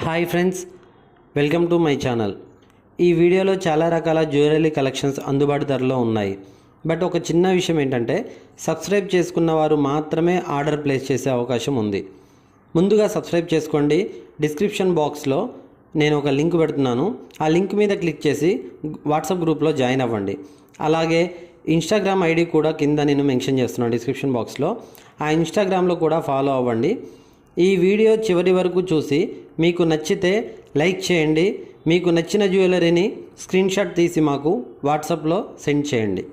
Hi friends, welcome to my channel. ఈ వీడియోలో చాలా రకాల జ్యువెలరీ కలెక్షన్స్ అందుబాటు ధరలో ఉన్నాయి. బట్ ఒక చిన్న విషయం ఏంటంటే సబ్స్క్రైబ్ చేసుకున్న వారు మాత్రమే ఆర్డర్ ప్లేస్ చేసే అవకాశం ఉంది. ముందుగా సబ్స్క్రైబ్ చేసుకోండి. డిస్క్రిప్షన్ బాక్స్లో నేను ఒక లింక్ పెడుతున్నాను. ఆ లింక్ మీద క్లిక్ చేసి వాట్సాప్ గ్రూప్లో జాయిన్ అవ్వండి. అలాగే ఇన్స్టాగ్రామ్ ఐడి కూడా కింద నేను మెన్షన్ చేస్తున్నాను డిస్క్రిప్షన్ బాక్స్లో. ఆ ఇన్స్టాగ్రామ్లో కూడా ఫాలో అవ్వండి. ఈ వీడియో చివరి వరకు చూసి మీకు నచ్చితే లైక్ చేయండి. మీకు నచ్చిన జ్యువెలరీని స్క్రీన్ షాట్ తీసి మాకు వాట్సాప్లో సెండ్ చేయండి.